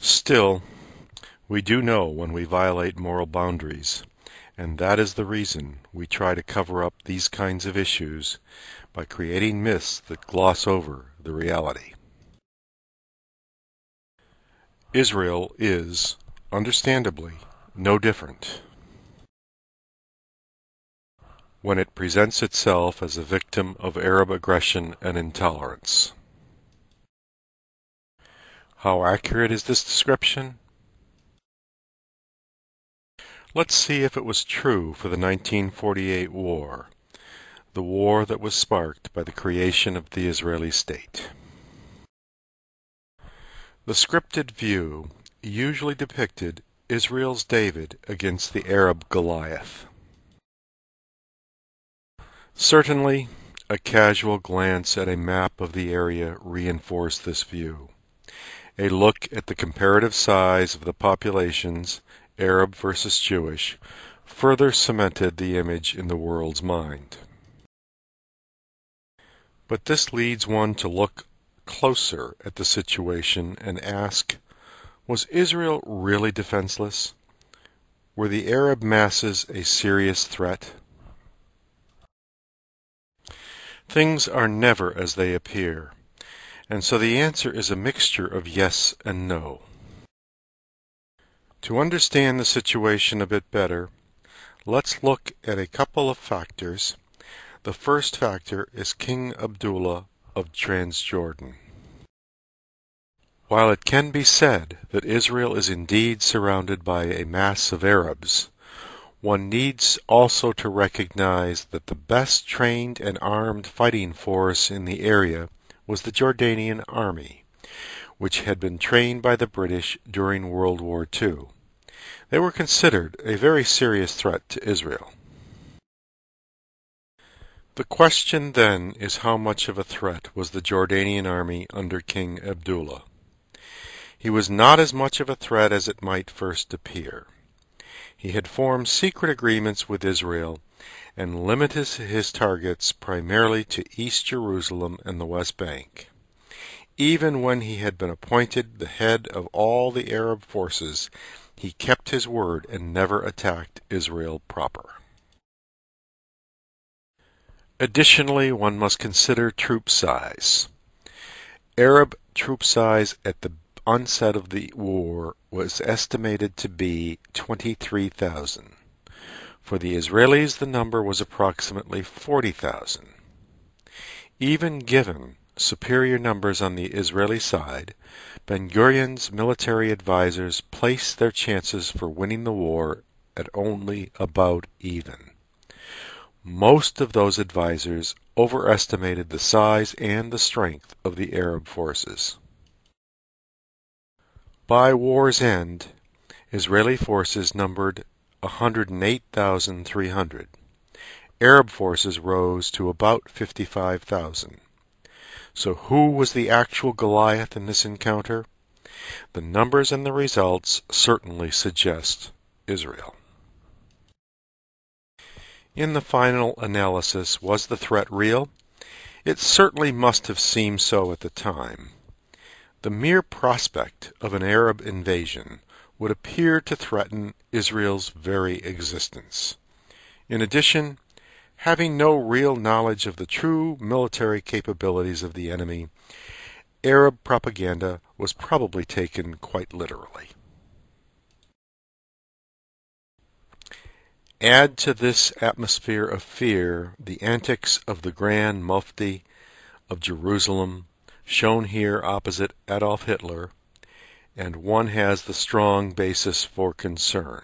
Still, we do know when we violate moral boundaries, and that is the reason we try to cover up these kinds of issues by creating myths that gloss over the reality. Israel is, understandably, no different when it presents itself as a victim of Arab aggression and intolerance. How accurate is this description? Let's see if it was true for the 1948 war, the war that was sparked by the creation of the Israeli state. The scripted view usually depicted Israel's David against the Arab Goliath. Certainly, a casual glance at a map of the area reinforced this view. A look at the comparative size of the populations, Arab versus Jewish, further cemented the image in the world's mind. But this leads one to look closer at the situation and ask, was Israel really defenseless? Were the Arab masses a serious threat? Things are never as they appear, and so the answer is a mixture of yes and no. To understand the situation a bit better, let's look at a couple of factors. The first factor is King Abdullah of Transjordan. While it can be said that Israel is indeed surrounded by a mass of Arabs, one needs also to recognize that the best trained and armed fighting force in the area was the Jordanian army, which had been trained by the British during World War II. They were considered a very serious threat to Israel. The question then is, how much of a threat was the Jordanian army under King Abdullah? He was not as much of a threat as it might first appear. He had formed secret agreements with Israel and limited his targets primarily to East Jerusalem and the West Bank. Even when he had been appointed the head of all the Arab forces, he kept his word and never attacked Israel proper. Additionally, one must consider troop size. Arab troop size at the onset of the war was estimated to be 23,000. For the Israelis, the number was approximately 40,000. Even given superior numbers on the Israeli side, Ben-Gurion's military advisors placed their chances for winning the war at only about even. Most of those advisors overestimated the size and the strength of the Arab forces. By war's end, Israeli forces numbered 108,300. Arab forces rose to about 55,000. So who was the actual Goliath in this encounter? The numbers and the results certainly suggest Israel. In the final analysis, was the threat real? It certainly must have seemed so at the time. The mere prospect of an Arab invasion would appear to threaten Israel's very existence. In addition, having no real knowledge of the true military capabilities of the enemy, Arab propaganda was probably taken quite literally. Add to this atmosphere of fear the antics of the Grand Mufti of Jerusalem, shown here opposite Adolf Hitler, and one has the strong basis for concern.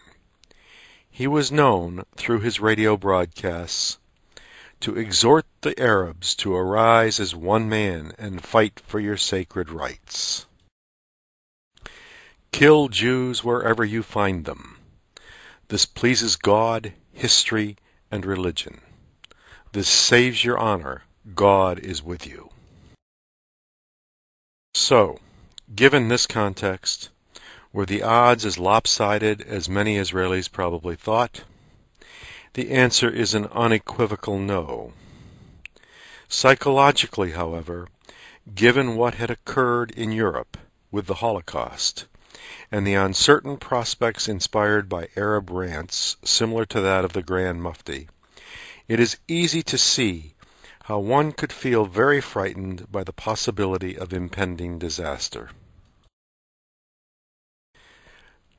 He was known, through his radio broadcasts, to exhort the Arabs to arise as one man and fight for your sacred rights. Kill Jews wherever you find them. This pleases God, history, and religion. This saves your honor. God is with you. So, given this context, were the odds as lopsided as many Israelis probably thought? The answer is an unequivocal no. Psychologically, however, given what had occurred in Europe with the Holocaust, and the uncertain prospects inspired by Arab rants similar to that of the Grand Mufti, it is easy to see how one could feel very frightened by the possibility of impending disaster.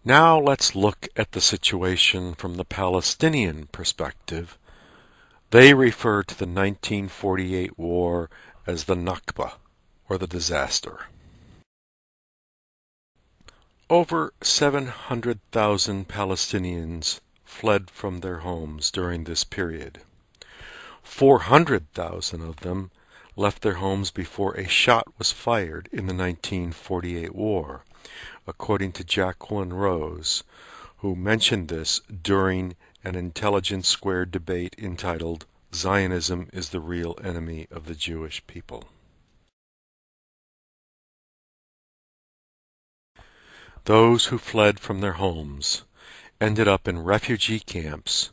Now let's look at the situation from the Palestinian perspective. They refer to the 1948 war as the Nakba, or the disaster. Over 700,000 Palestinians fled from their homes during this period. 400,000 of them left their homes before a shot was fired in the 1948 war, according to Jacqueline Rose, who mentioned this during an Intelligence Squared debate entitled "Zionism is the Real Enemy of the Jewish People." Those who fled from their homes ended up in refugee camps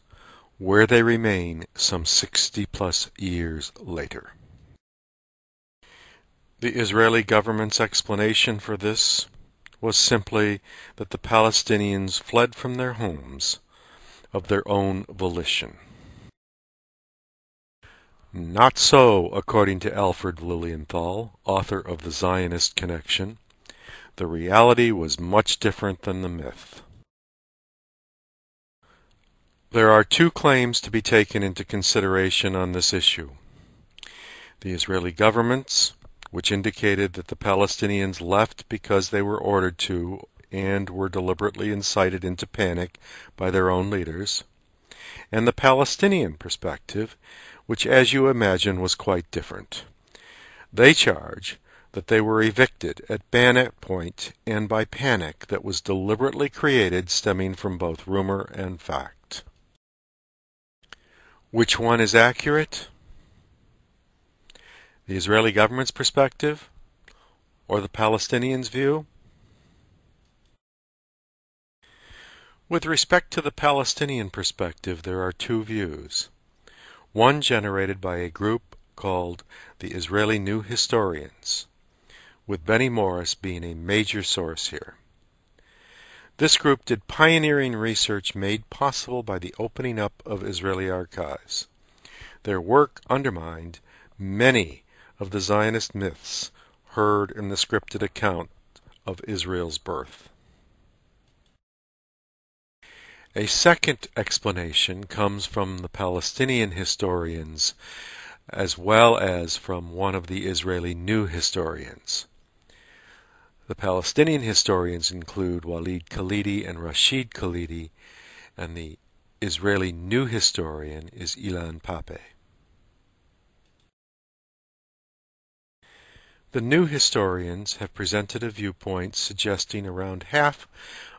where they remain some 60-plus years later. The Israeli government's explanation for this was simply that the Palestinians fled from their homes of their own volition. Not so, according to Alfred Lilienthal, author of The Zionist Connection. The reality was much different than the myth. There are two claims to be taken into consideration on this issue. The Israeli government's, which indicated that the Palestinians left because they were ordered to and were deliberately incited into panic by their own leaders, and the Palestinian perspective, which, as you imagine, was quite different. They charge that they were evicted at bayonet point and by panic that was deliberately created, stemming from both rumor and fact. Which one is accurate? The Israeli government's perspective or the Palestinians' view? With respect to the Palestinian perspective, there are two views. One generated by a group called the Israeli New Historians, with Benny Morris being a major source here. This group did pioneering research made possible by the opening up of Israeli archives. Their work undermined many of the Zionist myths heard in the scripted account of Israel's birth. A second explanation comes from the Palestinian historians as well as from one of the Israeli New Historians. The Palestinian historians include Walid Khalidi and Rashid Khalidi, and the Israeli New Historian is Ilan Pappé. The New Historians have presented a viewpoint suggesting around half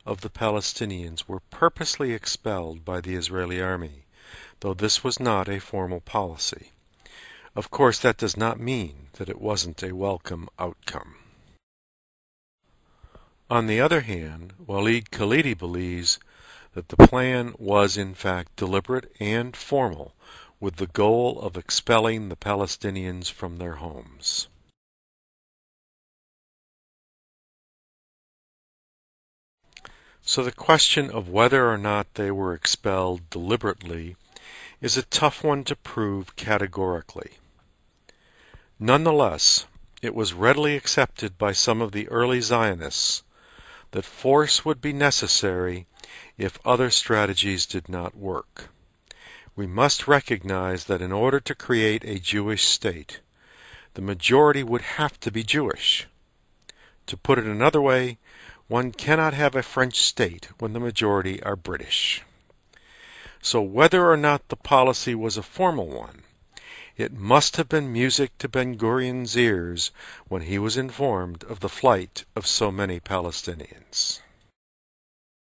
of the Palestinians were purposely expelled by the Israeli army, though this was not a formal policy. Of course, that does not mean that it wasn't a welcome outcome. On the other hand, Walid Khalidi believes that the plan was in fact deliberate and formal, with the goal of expelling the Palestinians from their homes. So the question of whether or not they were expelled deliberately is a tough one to prove categorically. Nonetheless, it was readily accepted by some of the early Zionists that force would be necessary if other strategies did not work. We must recognize that in order to create a Jewish state, the majority would have to be Jewish. To put it another way, one cannot have a French state when the majority are British. So whether or not the policy was a formal one, it must have been music to Ben-Gurion's ears when he was informed of the flight of so many Palestinians.